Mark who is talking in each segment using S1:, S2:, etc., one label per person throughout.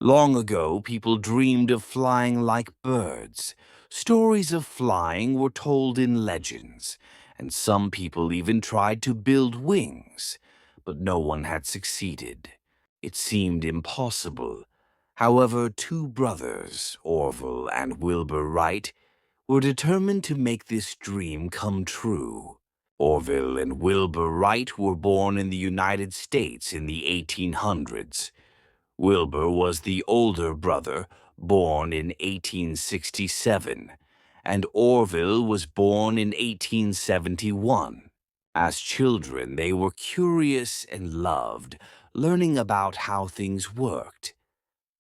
S1: Long ago, people dreamed of flying like birds. Stories of flying were told in legends, and some people even tried to build wings, but no one had succeeded. It seemed impossible. However, two brothers, Orville and Wilbur Wright, were determined to make this dream come true. Orville and Wilbur Wright were born in the United States in the 1800s. Wilbur was the older brother, born in 1867, and Orville was born in 1871. As children, they were curious and loved learning about how things worked.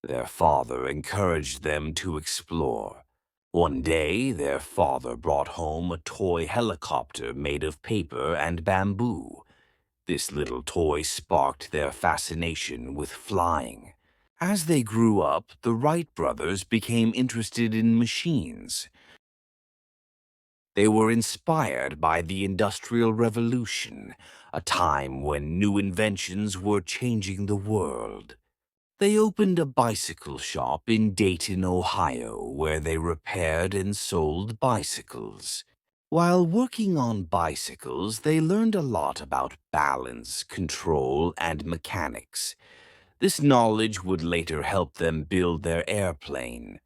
S1: Their father encouraged them to explore. One day, their father brought home a toy helicopter made of paper and bamboo. This little toy sparked their fascination with flying. As they grew up, the Wright brothers became interested in machines. They were inspired by the Industrial Revolution, a time when new inventions were changing the world. They opened a bicycle shop in Dayton, Ohio, where they repaired and sold bicycles. While working on bicycles, they learned a lot about balance, control, and mechanics. This knowledge would later help them build their airplane.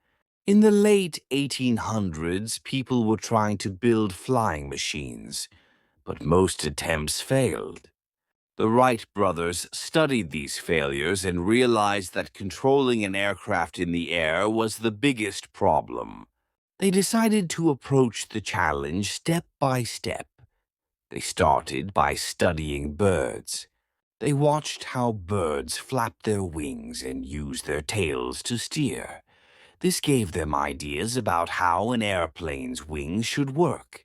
S1: In the late 1800s, people were trying to build flying machines, but most attempts failed. The Wright brothers studied these failures and realized that controlling an aircraft in the air was the biggest problem. They decided to approach the challenge step by step. They started by studying birds. They watched how birds flapped their wings and used their tails to steer. This gave them ideas about how an airplane's wings should work.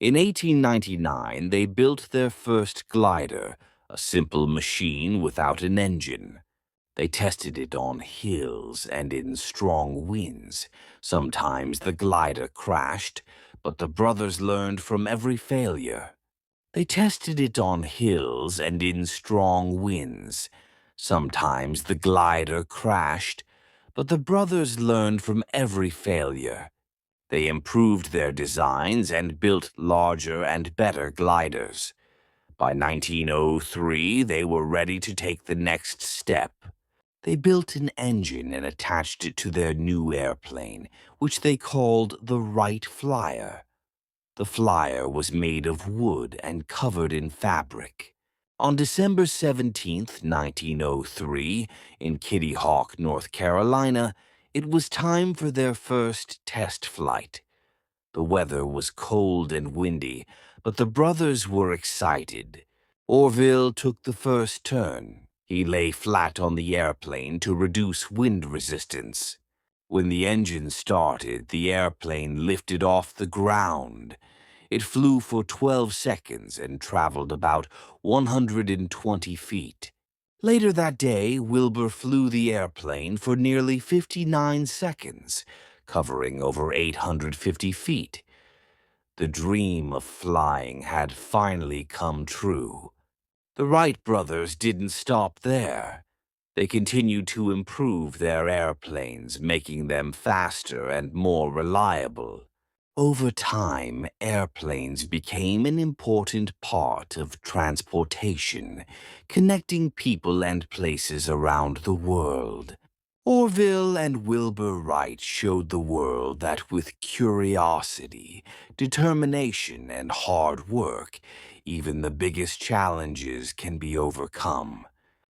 S1: In 1899, they built their first glider, a simple machine without an engine. They tested it on hills and in strong winds. Sometimes the glider crashed, but the brothers learned from every failure. They tested it on hills and in strong winds. Sometimes the glider crashed, but the brothers learned from every failure. They improved their designs and built larger and better gliders. By 1903, they were ready to take the next step. They built an engine and attached it to their new airplane, which they called the Wright Flyer. The flyer was made of wood and covered in fabric. On December 17, 1903, in Kitty Hawk, North Carolina, it was time for their first test flight. The weather was cold and windy, but the brothers were excited. Orville took the first turn. He lay flat on the airplane to reduce wind resistance. When the engine started, the airplane lifted off the ground. It flew for 12 seconds and traveled about 120 feet. Later that day, Wilbur flew the airplane for nearly 59 seconds, covering over 850 feet. The dream of flying had finally come true. The Wright brothers didn't stop there. They continued to improve their airplanes, making them faster and more reliable. Over time, airplanes became an important part of transportation, connecting people and places around the world. Orville and Wilbur Wright showed the world that with curiosity, determination, and hard work, even the biggest challenges can be overcome.